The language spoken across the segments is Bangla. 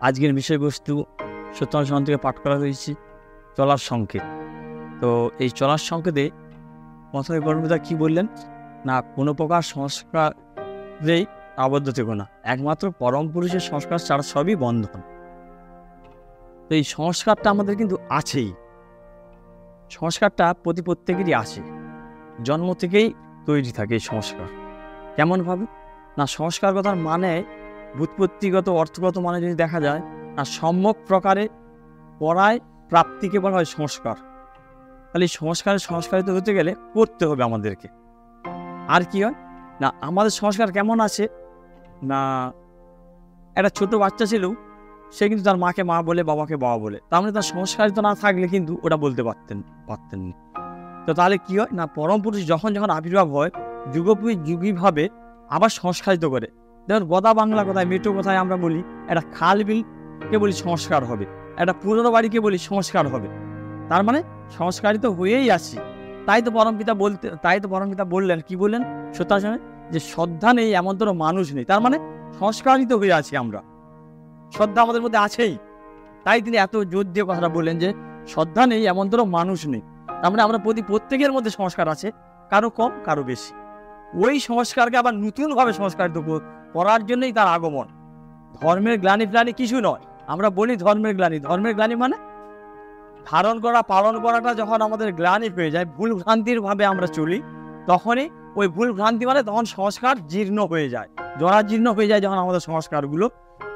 আজকের বিষয়বস্তু সত্যনারায়ণ শতনাম থেকে পাঠ করা হয়েছে চলার সংকেত। তো এই চলার সংকেতে প্রথমে পরমপিতা কি বললেন না, কোনো প্রকার সংস্কারেই আবদ্ধ থেকো না, একমাত্র পরম পুরুষের সংস্কার ছাড়া সবই বন্ধন। তো এই সংস্কারটা আমাদের কিন্তু আছেই, সংস্কারটা প্রত্যেকেরই আছে, জন্ম থেকেই তৈরি থাকে এই সংস্কার। কেমনভাবে না, সংস্কার কথার মানে ব্যুৎপত্তিগত অর্থগত মানে যদি দেখা যায় না, সম্যক প্রকারে পড়ায় প্রাপ্তিকে বলা হয় সংস্কার। তাহলে এই সংস্কারিত হতে গেলে পড়তে হবে আমাদেরকে। আর কি হয় না, আমাদের সংস্কার কেমন আছে না, একটা ছোট বাচ্চা ছিল, সে কিন্তু তার মাকে মা বলে বাবাকে বাবা বলে, তার মানে তার সংস্কারিত না থাকলে কিন্তু ওটা বলতে পারতেন না। তো তাহলে কি হয় না, পরম পুরুষ যখন আবির্ভাব হয় যুগীভাবে আবার সংস্কারিত করে। দেখুন গদা বাংলা কথায় মেটো কথায় আমরা বলি একটা খাল বিলকে বলি সংস্কার হবে, একটা পুরনো বাড়িকে বলি সংস্কার হবে। তার মানে সংস্কারিত হয়েই আছি। তাই তো পরমপিতা বললেন, কি বললেন সত্যনারায়ণ, যে শ্রদ্ধা নেই এমন তো মানুষ নেই। তার মানে সংস্কারিত হয়ে আছি আমরা, শ্রদ্ধা আমাদের মধ্যে আছেই। তাই তিনি এত জোর দিয়ে কথাটা বললেন যে শ্রদ্ধা নেই এমন তো মানুষ নেই। তার মানে আমরা প্রত্যেকের মধ্যে সংস্কার আছে, কারো কম কারো বেশি। ওই সংস্কারকে আবার নতুনভাবে সংস্কারিত করার জন্যই তার আগমন। ধর্মের গ্লানি ফ্লানি কিছু নয়। আমরা বলি ধর্মের গ্লানি মানে ধারণ করা পালন করাটা যখন আমাদের গ্লানি পেয়ে যায়, ভুল ভ্রান্তির ভাবে আমরা চলি, তখনই ওই ভুল ভ্রান্তি মানে তখন সংস্কার জীর্ণ হয়ে যায়, জরাজীর্ণ হয়ে যায় যখন আমাদের সংস্কারগুলো,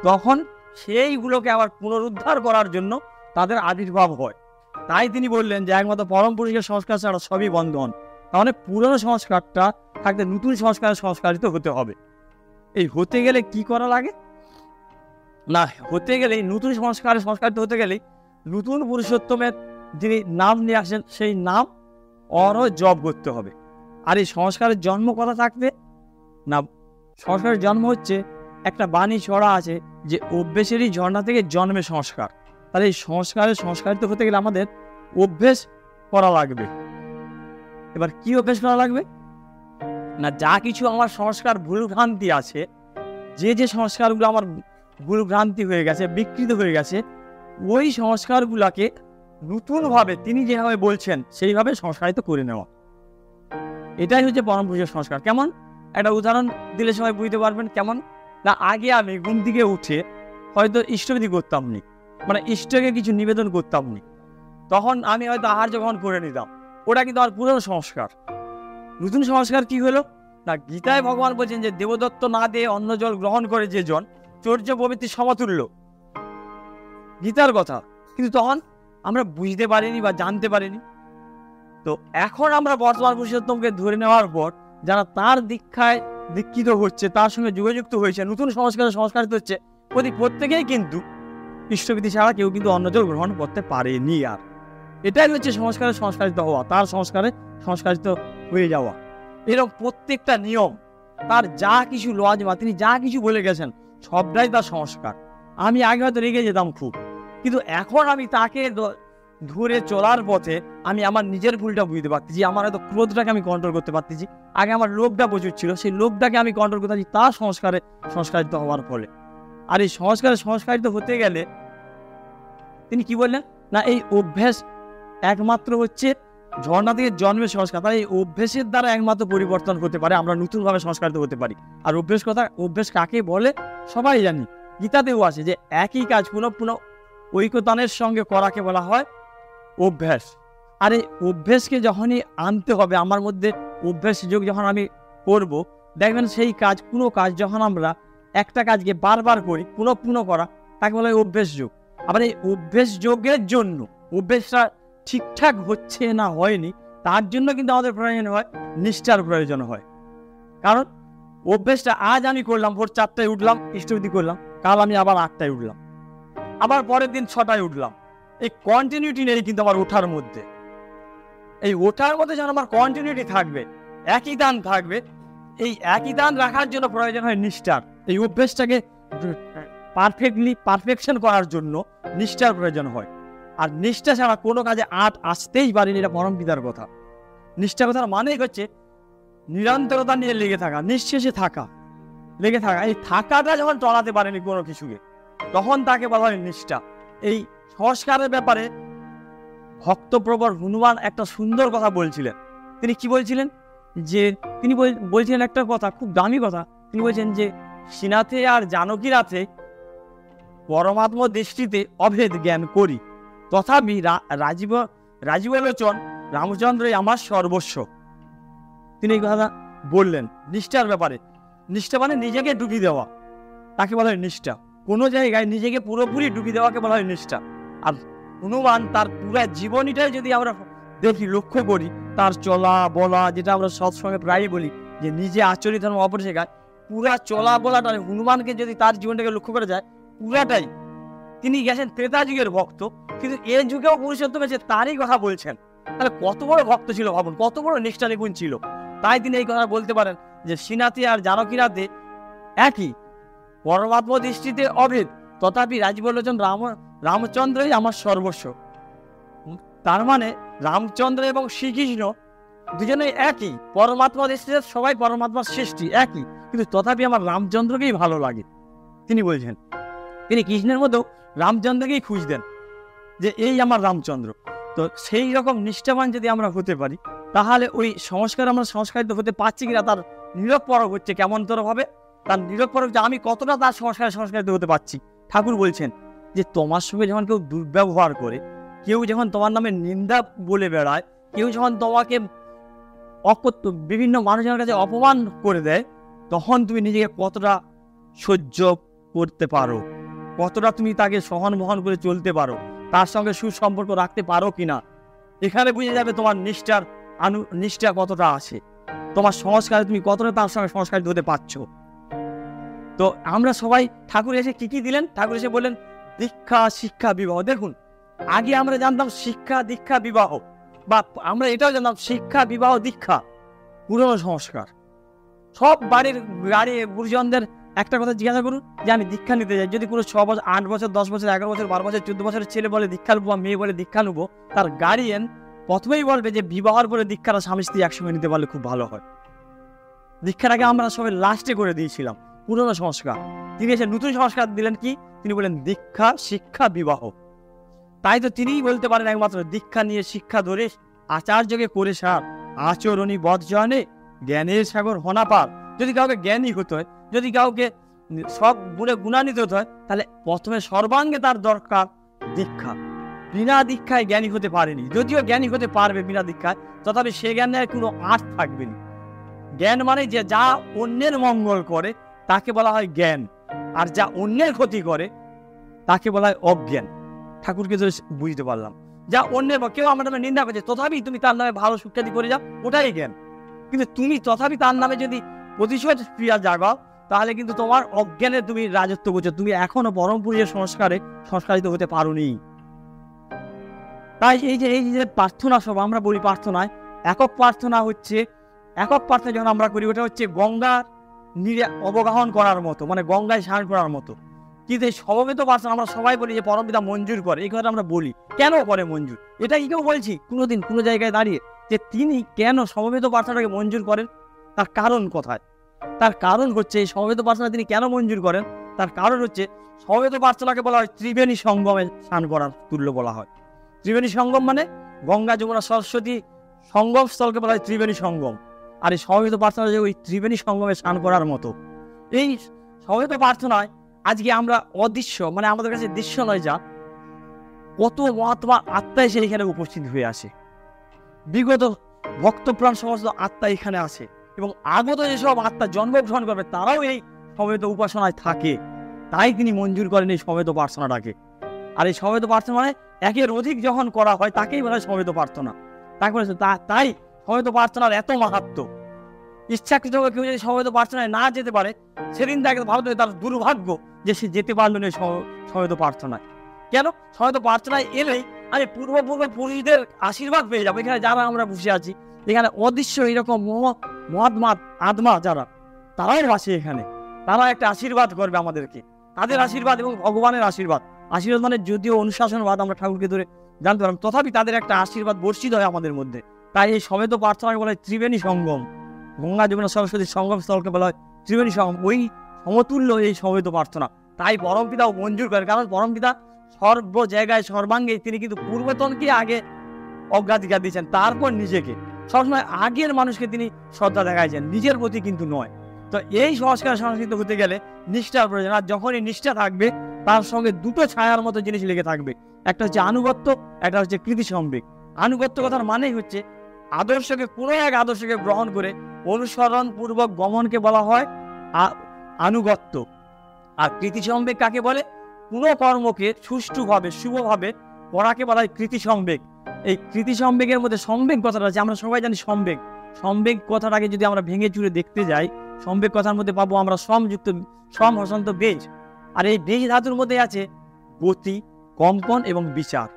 তখন সেইগুলোকে আবার পুনরুদ্ধার করার জন্য তাদের আবির্ভাব হয়। তাই তিনি বললেন যে একমাত্র পরম পুরুষের সংস্কার ছাড়া সবই বন্ধন। তাহলে পুরনো সংস্কারটা থাকতে নতুন সংস্কারে সংস্কারিত হতে হবে। এই হতে গেলে কি করা লাগে না, হতে গেলে নতুন সংস্কারে সংস্কারিত হতে গেলে নতুন পুরুষোত্তমের যিনি নাম নিয়ে আসেন সেই নাম জপ করতে হবে। আর এই সংস্কারের জন্ম কথা থাকবে না, সংস্কারের জন্ম হচ্ছে একটা বাণী ছড়া আছে যে অভ্যেসেরই ঝর্ণা থেকে জন্মে সংস্কার। তাহলে এই সংস্কারিত হতে গেলে আমাদের অভ্যেস করা লাগবে। এবার কি অভ্যেস করা লাগবে না, যা কিছু আমার সংস্কার ভুল ভ্রান্তি আছে, যে সংস্কারগুলো আমার ভুল ভ্রান্তি হয়ে গেছে, বিকৃত হয়ে গেছে, ওই সংস্কারগুলোকে নতুনভাবে তিনি যেভাবে বলছেন সেইভাবে সংস্কারিত করে নেওয়া। এটাই হচ্ছে পরম পুরুষের সংস্কার। কেমন একটা উদাহরণ দিলে সবাই বুঝতে পারবেন। কেমন না, আগে আমি ঘুম থেকে উঠে হয়তো ইষ্টবিধি করতাম নি, মানে ইষ্টকে কিছু নিবেদন করতাম নি, তখন আমি হয়তো আহার যখন করে নিতাম, ওটা কিন্তু আমার পুরনো সংস্কার। নতুন সংস্কার কি হলো না, গীতায় ভগবান বলছেন যে দেবদত্ত না দিয়ে অন্ন জল গ্রহণ করে যে জন চর্য প্রবৃত্তি সমতুল্য, গীতার কথা। কিন্তু তখন আমরা বুঝতে পারিনি বা জানতে পারিনি। তো এখন আমরা বর্তমান পুরুষোত্তমকে ধরে নেওয়ার পর যারা তার দীক্ষায় দীক্ষিত হচ্ছে, তার সঙ্গে যোগযুক্ত হয়েছে, নতুন সংস্কারে সংস্কারিত হচ্ছে, প্রত্যেকেই কিন্তু ইষ্টবিধি ছাড়া কেউ কিন্তু অন্নজল গ্রহণ করতে পারেনি। আর এটাই হচ্ছে সংস্কারে সংস্কারিত হওয়া, তার সংস্কারে সংস্কারিত হয়ে যাওয়া। এরকম প্রত্যেকটা নিয়ম, তার যা কিছু লওয়াজমা, তিনি যা কিছু বলে গেছেন সবটাই তার সংস্কার। আমি আগে হয়তো রেগে যেতাম খুব, কিন্তু এখন আমি তাকে ধরে চলার পথে আমি আমার নিজের ভুলটা বুঝতে পারতেছি। আমার হয়তো ক্রোধটাকে আমি কন্ট্রোল করতে পারতেছি। আগে আমার লোভটা প্রচুর ছিল, সেই লোভটাকে আমি কন্ট্রোল করতে পারছি তার সংস্কারে সংস্কারিত হওয়ার ফলে। আর এই সংস্কারে সংস্কারিত হতে গেলে তিনি কি বললেন না, এই অভ্যাস একমাত্র হচ্ছে ঝর্ণা থেকে জন্মের সংস্কার। তাই এই অভ্যেসের দ্বারা একমাত্র পরিবর্তন হতে পারে, আমরা নতুনভাবে সংস্কারিত হতে পারি। আর অভ্যেস কাকে বলে সবাই জানি, গীতাতেও আছে যে একই কাজ পুনঃ পুনঃ ঐকতানের সঙ্গে করাকে বলা হয় অভ্যাস। আর এই অভ্যেসকে যখনই আনতে হবে আমার মধ্যে, অভ্যেস যোগ যখন আমি করব, দেখবেন সেই কাজ, কোনো কাজ যখন আমরা একটা কাজকে বারবার করি, পুনঃ করা, তাকে বলা হয় অভ্যেস যোগ। আবার এই অভ্যেস যোগের জন্য অভ্যেসটা ঠিকঠাক হচ্ছে না হয়নি, তার জন্য কিন্তু আমাদের প্রয়োজন হয় নিষ্ঠার প্রয়োজন হয়। কারণ অভ্যেসটা আজ আমি করলাম, ভোর 4টায় উঠলাম, ইষ্টবিধি করলাম, কাল আমি আবার 8টায় উঠলাম, আবার পরের দিন 6টায় উঠলাম। এই কন্টিনিউটি নেই কিন্তু আমার ওঠার মধ্যে। এই ওঠার মধ্যে যেন আমার কন্টিনিউটি থাকবে, একই দান থাকবে, এই একই দান রাখার জন্য প্রয়োজন হয় নিষ্ঠার। এই অভ্যেসটাকে পারফেকশন করার জন্য নিষ্ঠার প্রয়োজন হয়। আর নিষ্ঠা ছাড়া কোনো কাজে আসতেই পারেনি, এটা পরমপিতার কথা। নিষ্ঠা কথার মানেই হচ্ছে নিরন্তরতা নিয়ে লেগে থাকা, নিঃশেষে থাকা, লেগে থাকা। এই থাকাটা যখন টলাতে পারেনি কোনো কিছুকে, তখন তাকে বলা হয় নিষ্ঠা। এই সংস্কারের ব্যাপারে ভক্তপ্রবর হনুমান একটা সুন্দর কথা বলছিলেন। তিনি কি বলছিলেন, যে তিনি বলছিলেন একটা কথা, খুব দামি কথা। তিনি বলছেন যে শ্রীনাথে আর জানকীনাথে পরমাত্ম দৃষ্টিতে অভেদ জ্ঞান করি, তথাপি রাজীবলোচন রামচন্দ্রই আমার সর্বস্ব। তিনি এই কথা বললেন নিষ্ঠার ব্যাপারে। নিষ্ঠা মানে নিজেকে ডুবি দেওয়া, তাকে বলা হয় নিষ্ঠা। কোনো জায়গায় নিজেকে পুরোপুরি ডুবি দেওয়াকে বলা হয় নিষ্ঠা। আর হনুমান তার পুরো জীবনীটাই যদি আমরা দেখি, লক্ষ্য করি, তার চলা বলা, যেটা আমরা সৎসঙ্গে প্রায়ই বলি যে নিজে আচরিত ধর্ম অপর শেখায়, পুরা চলা বলাটা হনুমানকে যদি তার জীবনটাকে লক্ষ্য করা যায়, পুরাটাই তিনি গেছেন ত্রেতা যুগের ভক্ত, কিন্তু এ যুগেও পুরুষোত্তম এসে তারই কথা বলছেন। তাহলে কত বড় ভক্ত ছিল ভাবুন, কত বড় নিষ্ঠা নিপুণ ছিল। তাই তিনি এই কথা বলতে পারেন যে শ্রীনাথে আর জানকীনাথে একই, পরমাত্ম দৃষ্টিতে অভেদ, তথাপি রাজীবলোচন রামচন্দ্রই আমার সর্বস্ব। তার মানে রামচন্দ্র এবং শ্রীকৃষ্ণ দুজনেই একই, পরমাত্মা দৃষ্টিতে সবাই পরমাত্মার সৃষ্টি একই, কিন্তু তথাপি আমার রামচন্দ্রকেই ভালো লাগে। তিনি বলছেন তিনি কৃষ্ণের মতো রামচন্দ্রকেই খুঁজতেন যে এই আমার রামচন্দ্র। তো সেই রকম নিষ্ঠাবান যদি আমরা হতে পারি, তাহলে ওই সংস্কার আমরা সংস্কারিত হতে পারছি কিনা তার নিরপরক হচ্ছে কেমনতর ভাবে, তার নিরপরক যে আমি কতটা তার সংস্কারিত হতে পারছি। ঠাকুর বলছেন যে তোমার সঙ্গে যখন কেউ দুর্ব্যবহার করে, কেউ যখন তোমার নামে নিন্দা বলে বেড়ায়, কেউ যখন তোমাকে বিভিন্ন মানুষের কাছে অপমান করে দেয়, তখন তুমি নিজেকে কতটা সহ্য করতে পারো, কতটা তুমি তাকে সহন বহন করে চলতে পারো, তার সঙ্গে সুসম্পর্ক রাখতে পারো কিনা। এখানে বুঝে যাবে তোমার নিষ্ঠা কতটা আছে, তোমার সংস্কারে তুমি কতটা তার সঙ্গে সংস্কারিত হতে পারছো। তো আমরা সবাই, ঠাকুর এসে কি দিলেন, ঠাকুর এসে বললেন দীক্ষা শিক্ষা বিবাহ। দেখুন, আগে আমরা জানতাম শিক্ষা দীক্ষা বিবাহ, বা আমরা এটাও জানতাম শিক্ষা বিবাহ দীক্ষা পুরনো সংস্কার। সব বাড়ির গুরুজনদের একটা কথা জিজ্ঞাসা করুন যে আমি দীক্ষা নিতে যাই, যদি কোনো 6 বছর 8 বছর 10 বছর 11 বছর 12 বছর 14 বছরের ছেলে বলে দীক্ষা নেবো বা মেয়ে বলে দীক্ষা নেবো, তার গার্ডিয়ান প্রথমেই বলবে যে বিবাহের পরে দীক্ষাটা স্বামী স্ত্রী একসঙ্গে নিতে পারলে খুব ভালো হয়। দীক্ষাটাকে আমরা সবাই লাস্টে করে দিয়েছিলাম, পুরনো সংস্কার। তিনি এসে নতুন সংস্কার দিলেন কি, তিনি বলেন দীক্ষা শিক্ষা বিবাহ। তাই তো তিনিই বলতে পারেন একমাত্র দীক্ষা নিয়ে শিক্ষা ধরে আচার্যকে করে সার, আচরণী বদজনে জ্ঞানের সাগর হনাপার। যদি কাউকে জ্ঞানী হতে হয়, যদি কাউকে সব গুণে গুণান্বিত হতে হয়, তাহলে প্রথমে সর্বাঙ্গে তার দরকার দীক্ষা। বিনা দীক্ষায় জ্ঞানী হতে পারেনি, যদিও জ্ঞানী হতে পারবে বিনা দীক্ষায়, তথাপি সে জ্ঞানের কোনো আর্থ থাকবে না। জ্ঞান মানে যে যা অন্যের মঙ্গল করে তাকে বলা হয় জ্ঞান, আর যা অন্যের ক্ষতি করে তাকে বলা হয় অজ্ঞান। ঠাকুরকে তো বুঝতে পারলাম, যা অন্যের, কেউ আমার নামে নিন্দা করছে, তথাপি তুমি তার নামে ভালো সুখ্যাতি করে যাও, ওটাই জ্ঞান। কিন্তু তুমি তথাপি তার নামে যদি প্রতিশোধ ক্রিয়া জাগাও, তাহলে কিন্তু তোমার অজ্ঞানে তুমি রাজত্ব করছো, তুমি এখনো পরম পুরুষের সংস্কারে সংস্কারিত হতে পারোনি। তাই এই যে প্রার্থনা, সব আমরা বলি প্রার্থনায় একক প্রার্থনা হচ্ছে, একক প্রার্থনা যখন আমরা করি, ওটা হচ্ছে গঙ্গার নীরে অবগাহন করার মতো, মানে গঙ্গায় স্নান করার মতো। কিন্তু এই সমবেত প্রার্থনা আমরা সবাই বলি যে পরমপিতা মঞ্জুর করে, এই কথাটা আমরা বলি। কেন করে মঞ্জুর, এটা কি কেউ বলছি কোনোদিন কোনো জায়গায় দাঁড়িয়ে যে তিনি কেন সমবেত প্রার্থনাটাকে মঞ্জুর করেন? তার কারণ কোথায়? তার কারণ হচ্ছে এই সমবেত প্রার্থনা তিনি কেন মঞ্জুর করেন, তার কারণ হচ্ছে সমবেত প্রার্থনাকে বলা হয় ত্রিবেণী সঙ্গমে স্নান করার তুল্য বলা হয়। ত্রিবেণী সঙ্গম মানে গঙ্গা যমুনা সরস্বতী সঙ্গম স্থলকে বলা হয় ত্রিবেণী সঙ্গম। আর এই সমবেত প্রার্থনা যে ওই ত্রিবেণী সঙ্গমে স্নান করার মতো। এই সমবেত প্রার্থনায় আজকে আমরা অদৃশ্য, মানে আমাদের কাছে দৃশ্য নয়, যা কত মহাত্মা আত্মা এসে এখানে উপস্থিত হয়ে আসে, বিগত ভক্তপ্রাণ সমস্ত আত্মা এখানে আসে, এবং আগত যেসব আত্মা জন্মগ্রহণ করবে তারাও এই সমবেত উপাসনায় থাকে। তাই তিনি মঞ্জুর করেন এই সমবেত প্রার্থনাটাকে। আর এই সমবেত প্রার্থনা মানে একের অধিক যখন করা হয় তাকেই বলা হয় সমবেত প্রার্থনা। তাই সমবেত প্রার্থনার এত মাহাত্ম্য। ইচ্ছাকৃত কেউ যদি সমবেত প্রার্থনায় না যেতে পারে, সেদিন তাকে ভাবতে হবে তার দুর্ভাগ্য যে সে যেতে পারলো না সমবেত প্রার্থনায়। কেন? সমবেত প্রার্থনায় এলেই আমি পূর্বপুরুষদের আশীর্বাদ পেয়ে যাবো। এখানে যারা আমরা বসে আছি, এখানে অদৃশ্য এরকম মহাত্মা আত্মা যারা, তারাই বাসে এখানে, তারা একটা আশীর্বাদ করবে আমাদেরকে, তাদের আশীর্বাদ এবং ভগবানের আশীর্বাদ। আশীর্বাদ মানে যদিও অনুশাসনবাদ আমরা ঠাকুরকে ধরে জানতে পারলাম, তথাপি তাদের একটা আশীর্বাদ বর্ষিত হয় আমাদের মধ্যে। তাই এই সমবেত প্রার্থনাকে বলা হয় ত্রিবেণী সঙ্গম। গঙ্গা যমুনা সরস্বতী সঙ্গম স্থলকে বলা হয় ত্রিবেণী সঙ্গম। ওই সমতুল্য এই সমবেত প্রার্থনা। তাই পরমপিতাও মঞ্জুর করেন, কারণ পরমপিতা সর্ব জায়গায় সর্বাঙ্গে তিনি কিন্তু পূর্বতনকে আগে অগ্রাধিকার দিয়েছেন, তারপর নিজেকে। সবসময় আগের মানুষকে তিনি শ্রদ্ধা দেখাইছেন, নিজের প্রতি কিন্তু নয়। তো এই সংস্কার সংস্কৃত হতে গেলে নিষ্ঠার প্রয়োজন। আর যখনই নিষ্ঠা থাকবে তার সঙ্গে দুটো ছায়ার মতো জিনিস লেগে থাকবে, একটা হচ্ছে আনুগত্য, একটা হচ্ছে কৃতিসম্বেগ। আনুগত্য কথার মানেই হচ্ছে আদর্শকে, কোনো এক আদর্শকে গ্রহণ করে অনুসরণ পূর্বক গমনকে বলা হয় আনুগত্য। আর কৃতিসম্বেগ কাকে বলে? কোনো কর্মকে সুষ্ঠুভাবে শুভভাবে করাকে বলা হয় কৃতিসম্বেগ। এই কৃতিসম্বেগের মধ্যে সম্বেগ কথাটা আছে, আমরা সবাই জানি সম্বেগ। সম্বেগ কথাটাকে যদি আমরা ভেঙে চুরে দেখতে যাই, সম্বেগ কথার মধ্যে পাবো আমরা শ্রমযুক্ত, শ্রম হসন্ত বেজ। আর এই বেজ ধাতুর মধ্যে আছে গতি, কম্পন এবং বিচার।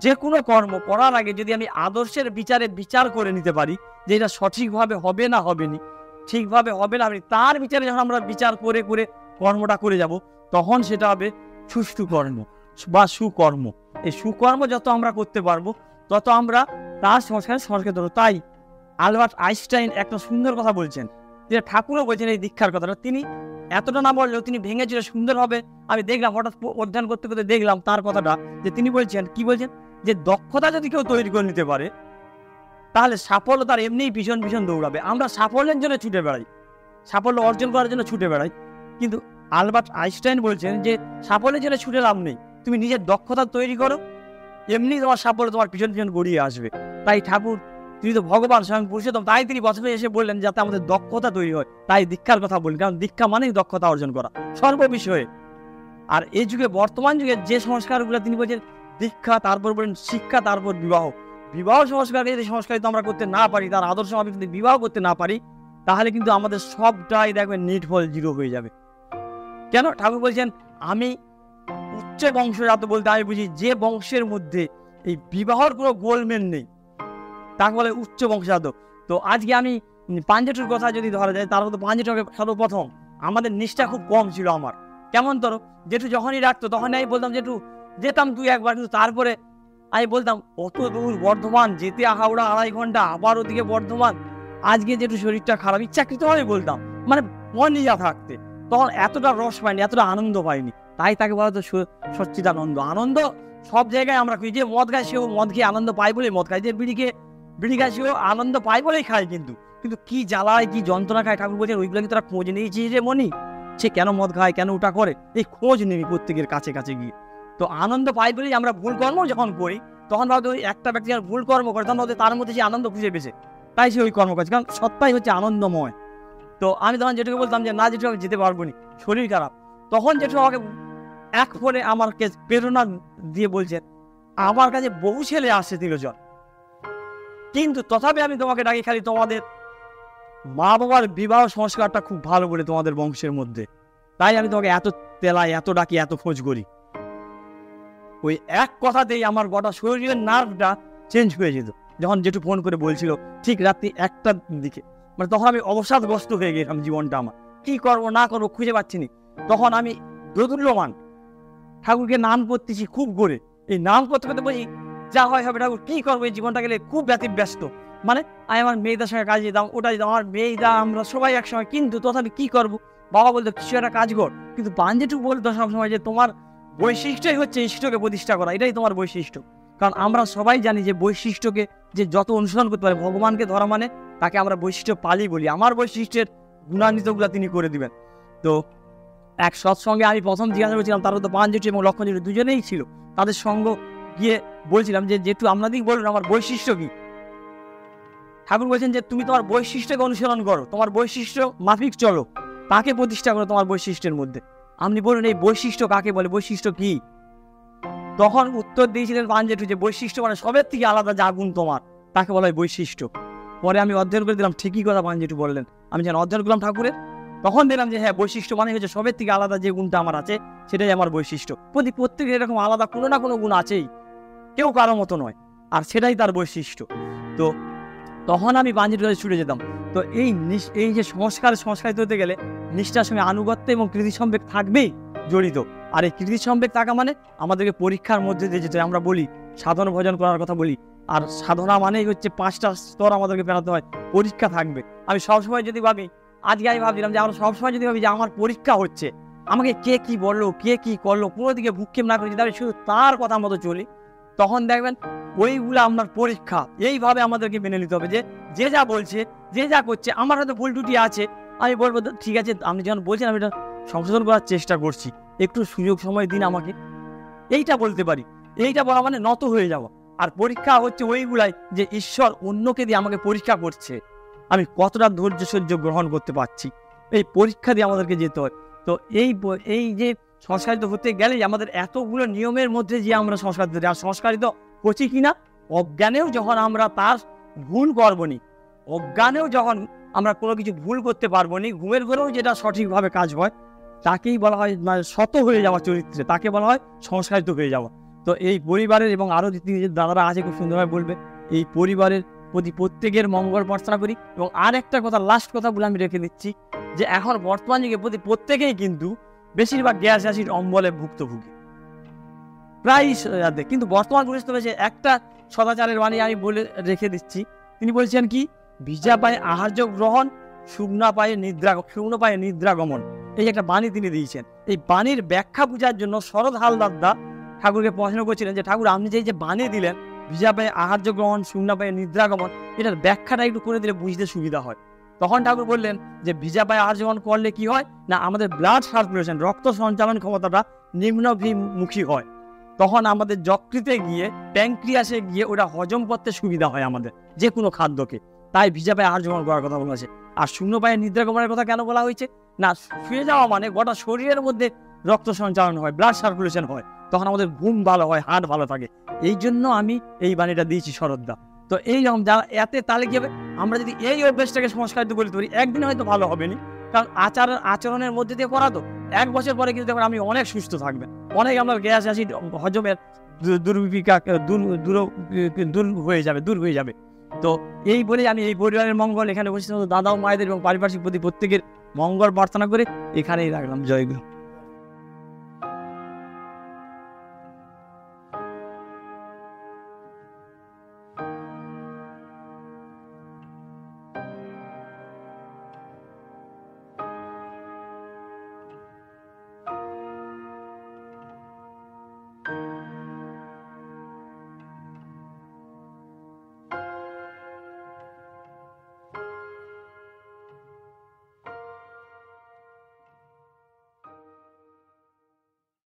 যে কোনো কর্ম করার আগে যদি আমি আদর্শের বিচারে বিচার করে নিতে পারি যে এটা সঠিকভাবে হবে না হবে নি, ঠিকভাবে হবে না হবে, তার বিচারে যখন আমরা বিচার করে করে কর্মটা করে যাব, তখন সেটা হবে সুষ্ঠু কর্ম বা সুকর্ম। এই সুকর্ম যত আমরা করতে পারবো তত আমরা তার সংস্কৃত। তাই আলবার্ট আইনস্টাইন একটা সুন্দর কথা বলছেন, যে ঠাকুরও বলছেন এই দীক্ষার কথাটা। তিনি এতটা না বললেও তিনি ভেঙে চুরে সুন্দরভাবে, আমি দেখলাম হঠাৎ অধ্যয়ন করতে করতে দেখলাম তার কথাটা, যে তিনি বলছেন কি বলছেন, যে দক্ষতা যদি কেউ তৈরি করে নিতে পারে তাহলে সাফল্য তার এমনিই ভীষণ ভীষণ দৌড়াবে। আমরা সাফল্যের জন্য ছুটে বেড়াই, সাফল্য অর্জন করার জন্য ছুটে বেড়াই, কিন্তু আলবার্ট আইনস্টাইন বলছেন যে সাফল্যের জন্য ছুটে লাভ নেই, তুমি নিজের দক্ষতা তৈরি করো, এমনি তোমার সাফল্য তোমার পিছন পিছন গড়িয়ে আসবে। তাই ঠাকুর, তিনি তো ভগবান স্বয়ং পুরুষোত্তম, তাই তিনি প্রথমে এসে বললেন যাতে আমাদের দক্ষতা তৈরি হয়। তাই দীক্ষার কথা বললেন, কারণ দীক্ষা মানেই দক্ষতা অর্জন করা সর্ববিষয়ে। আর এই যুগে, বর্তমান যুগে যে সংস্কারগুলো তিনি বলছেন দীক্ষা, তারপর বলেন শিক্ষা, তারপর বিবাহ। বিবাহ সংস্কারকে যদি সংস্কারিত আমরা করতে না পারি, তার আদর্শ আমি যদি বিবাহ করতে না পারি, তাহলে কিন্তু আমাদের সবটাই দেখবেন নিটফল জিরো হয়ে যাবে। কেন? ঠাকুর বলছেন আমি উচ্চ বংশজাত বলতে আমি বুঝি যে বংশের মধ্যে এই বিবাহর কোনো গোলমেল নেই, তাকে বলে উচ্চ বংশজাত। তো আজকে আমি পাঞ্জেঠুর কথা যদি ধরা যায়, তার মধ্যে পাঞ্জেঠুকে সর্বপ্রথম আমাদের নিষ্ঠা খুব কম ছিল আমার। কেমন ধরো, জেঠু যখনই রাখতো তখনই আমি বলতাম জেঠু যেতাম তুই একবার, কিন্তু তারপরে আমি বলতাম অত দূর বর্ধমান যেতে, হাওড়া 2.5 ঘন্টা, আবার ওদিকে বর্ধমান, আজকে যেটু শরীরটা খারাপ, ইচ্ছাকৃতভাবে বলতাম, মানে মন নিজা থাকতে। তখন এতটা রস পাইনি, এতটা আনন্দ পাইনি। তাই তাকে বলা হতো সচ্চিদানন্দ। আনন্দ সব জায়গায় আমরা খুঁজি। যে মদ খায় সেও মদ খেয়ে আনন্দ পায় বলেই মদ খায়, যে বিড়ি খায় সেও আনন্দ পায় বলেই খায়। কিন্তু কি জ্বালায়, কি যন্ত্রণা খায়, ঠাকুর বলছেন ওইগুলো কি তোরা খোঁজ নিয়েছিস রে মনি? সে কেন মদ খায়, কেন ওটা করে, এই খোঁজ নেই প্রত্যেকের কাছে কাছে গিয়ে। তো আনন্দ পাই বলেই আমরা ভুল কর্ম যখন করি, তখন ভাবতে ওই একটা ব্যক্তি যখন ভুল কর্ম করে তখন তার মধ্যে সে আনন্দ খুঁজে পেয়েছে, তাই সে ওই কর্ম করছে, কারণ সত্তাই হচ্ছে আনন্দময়। তো আমি তখন যেটুকু বলতাম যে না যেটু আমি যেতে পারবো না, শরীর খারাপ, তখন যেটু আমাকে এক ফোনে আমাকে প্রেরণা দিয়ে বলছেন আমার কাছে বহু ছেলে আসছে তিলোচন, কিন্তু তথাপি আমি তোমাকে ডাকি খালি তোমাদের মা বাবার বিবাহ সংস্কারটা খুব ভালো বলে তোমাদের বংশের মধ্যে, তাই আমি তোমাকে এত তেলাই, এত ডাকি, এত খোঁজ করি। ওই এক কথাতেই আমার গোটা শরীরের নার্ভটা চেঞ্জ হয়ে যেত। যখন যেটু ফোন করে বলছিল ঠিক রাত্রি 1টার দিকে, মানে তখন আমি অবসাদগ্রস্ত হয়ে গেলাম, জীবনটা আমার কি করবো না করবো খুঁজে পাচ্ছি না। তখন আমি দোদুল্যমান ঠাকুরকে নাম করতেছি খুব করে, এই নাম করতে করতে বলি যা হয় হবে, ঠাকুর কি করবো, এই জীবনটা গেলে খুব ব্যস্ত। মানে আমি আমার মেয়েদের সঙ্গে কাজে যেতাম, ওটা যেতাম, আমার মেয়েদা আমরা সবাই একসময়, কিন্তু তথাপি কি করবো, বাবা বলতো কিছু একটা কাজ কর। কিন্তু পাঞ্জেটু বলতো সবসময় যে তোমার বৈশিষ্ট্যই হচ্ছে ইষ্টকে প্রতিষ্ঠা করা, এটাই তোমার বৈশিষ্ট্য। কারণ আমরা সবাই জানি যে বৈশিষ্ট্যকে যে যত অনুসরণ করতে পারে, ভগবানকে ধরা মানে তাকে আমরা বৈশিষ্ট্য পালি বলি, আমার বৈশিষ্ট্যের গুণান্বিতগুলো তিনি করে দিবেন। তো এক সৎসঙ্গে আমি প্রথম জিজ্ঞাসা করেছিলাম, তার তো পাঞ্জেটু এবং লক্ষণ জেঠু দুজনেই ছিল, তাদের সঙ্গ গিয়ে বলছিলাম যে যেটু আপনাদের বলুন আমার বৈশিষ্ট্য কি। ঠাকুর বলছেন যে তুমি তোমার বৈশিষ্ট্যকে অনুসরণ করো, তোমার বৈশিষ্ট্য মাফিক চলো, তাকে প্রতিষ্ঠা করো তোমার বৈশিষ্ট্যের মধ্যে। আপনি বলুন এই বৈশিষ্ট্য কাকে বলে, বৈশিষ্ট্য কি? তখন উত্তর দিয়েছিলেন পাঞ্জেটু যে বৈশিষ্ট্য মানে সবের থেকে আলাদা যা গুণ তোমার, তাকে বলা হয় বৈশিষ্ট্য। পরে আমি অধ্যয়ন করে দিলাম, ঠিকই কথা পাঞ্জেটু বললেন। আমি যখন অধ্যয়ন করলাম ঠাকুরের, তখন দেখলাম যে হ্যাঁ, বৈশিষ্ট্য মানে হচ্ছে সবের থেকে আলাদা যে গুণটা আমার আছে, সেটাই আমার বৈশিষ্ট্য। প্রত্যেকের এরকম আলাদা কোনো না কোনো গুণ আছেই, কেউ কারো মতো নয়, আর সেটাই তার বৈশিষ্ট্য। তো তখন আমি পাঞ্জেটুর কাছে ছুটে যেতাম। তো এই যে সংস্কারিত হতে গেলে নিষ্ঠার সঙ্গে আনুগত্য এবং কৃতিসম্বেগ থাকবেই জড়িত। আর এই কৃতিসম্বেগ থাকা মানে আমাদেরকে পরীক্ষার মধ্যে দিয়ে যেতে, আমরা বলি সাধন ভজন করার কথা বলি, আর সাধনা মানেই হচ্ছে 5টা স্তর আমাদেরকে পেরাতে হয়, পরীক্ষা থাকবে। আমি সবসময় যদি ভাবি, আজকে আমি ভাবছিলাম যে আমরা সবসময় যদি ভাবি যে আমার পরীক্ষা হচ্ছে, আমাকে কে কি বললো, কে কি করলো, কোনো দিকে ভূক্ষেপ না করে যদি আমি শুধু তার কথা মতো চলি, তখন দেখবেন ওইগুলো আপনার পরীক্ষা। এইভাবে আমাদেরকে মেনে নিতে হবে যে যে যা বলছে, যে যা করছে, আমার হয়তো ভুল ত্রুটি আছে, আমি বলবো ঠিক আছে, আপনি যখন বলছেন আমি এটা সংশোধন করার চেষ্টা করছি, একটু সুযোগ সময় দিন আমাকে, এইটা বলতে পারি। এইটা বলা মানে নত হয়ে যাওয়া। আর পরীক্ষা হচ্ছে ওইগুলাই যে ঈশ্বর অন্যকে দিয়ে আমাকে পরীক্ষা করছে, আমি কতটা ধৈর্য সহ্য গ্রহণ করতে পারছি, এই পরীক্ষা দিয়ে আমাদেরকে যেতে হয়। তো এই যে সংস্কারিত হতে গেলেই আমাদের এতগুলো নিয়মের মধ্যে যে আমরা সংস্কারিত করছি কিনা, অজ্ঞানেও যখন আমরা তার ভুল করবো নি, অজ্ঞানেও যখন আমরা কোনো কিছু ভুল করতে পারবো নি, ঘুমের ঘরেও যেটা সঠিকভাবে কাজ হয়, তাকেই বলা হয় মানে শত হয়ে যাওয়া চরিত্রে, তাকে বলা হয় সংস্কারিত হয়ে যাওয়া। তো এই পরিবারের, এবং আরও যে দাদারা আছে খুব সুন্দরভাবে বলবে, এই পরিবারের প্রতি প্রত্যেকের মঙ্গল প্রার্থনা করি। এবং আর একটা কথা, লাস্ট কথা বলে আমি রেখে দিচ্ছি, যে এখন বর্তমান যুগে প্রত্যেকেই কিন্তু বেশিরভাগ গ্যাস অ্যাসিড অম্বলে ভুক্তভোগী, প্রায়। কিন্তু বর্তমান পরিস্থিতি একটা সদাচারের বাণী আমি বলে রেখে দিচ্ছি। তিনি বলছেন কি, ভিজা পায়ে আহার্য গ্রহণ, শুকনো পায়ে নিদ্রাগমন, এই একটা বাণী তিনি দিয়েছেন। এই বাণীর ব্যাখ্যা বোঝার জন্য শরৎ হালদারদা ঠাকুরকে প্রশ্ন করছিলেন যে ঠাকুর, আপনি যে বাণী দিলেন ভিজা পায়ে আহার্য গ্রহণ, শুকনো পায়ে নিদ্রাগমন, এটার ব্যাখ্যাটা একটু করে দিলে বুঝতে সুবিধা হয়। তখন ঠাকুর বললেন যে ভিজা পায়ে আহার্য গ্রহণ করলে কি হয় না, আমাদের ব্লাড সার্কুলেশন, রক্ত সঞ্চালন ক্ষমতাটা নিম্নভিমুখী হয়, তখন আমাদের যকৃতে গিয়ে, প্যানক্রিয়াসে গিয়ে ওটা হজম করতে সুবিধা হয় আমাদের যে কোনো খাদ্যকে। তাই ভিজা পায়ে আহার্য গ্রহণ করার কথা বলা হয়েছে। আর শুকনো পায়ে নিদ্রাগমনের কথা কেন বলা হয়েছে না, শুয়ে যাওয়া মানে গোটা শরীরের মধ্যে রক্ত সঞ্চালন হয়, ব্লাড সার্কুলেশন হয়, তখন আমাদের ঘুম ভালো হয়, হার্ট ভালো থাকে। এই জন্য আমি এই বাণীটা দিয়েছি শরৎদা। তো এইরকম যারা এতে, তাহলে কি হবে, আমরা যদি এই অভ্যাসটাকে সংস্কারিত করতে পারি, একদিন হয়তো ভালো হবে না, কারণ আচরণের মধ্যে দিয়ে করা তো 1 বছর পরে কিন্তু দেখবেন আপনি অনেক সুস্থ থাকবেন, অনেক আপনার গ্যাস অ্যাসিড হজমের দুর্বিপিকা দূর হয়ে যাবে। তো এই বলে আমি এই পরিবারের মঙ্গল, এখানে বসে দাদা ও মায়েদের এবং পারিপার্শ্বিক প্রতি প্রত্যেকের মঙ্গল প্রার্থনা করে এখানেই রাখলাম। জয়গুরু।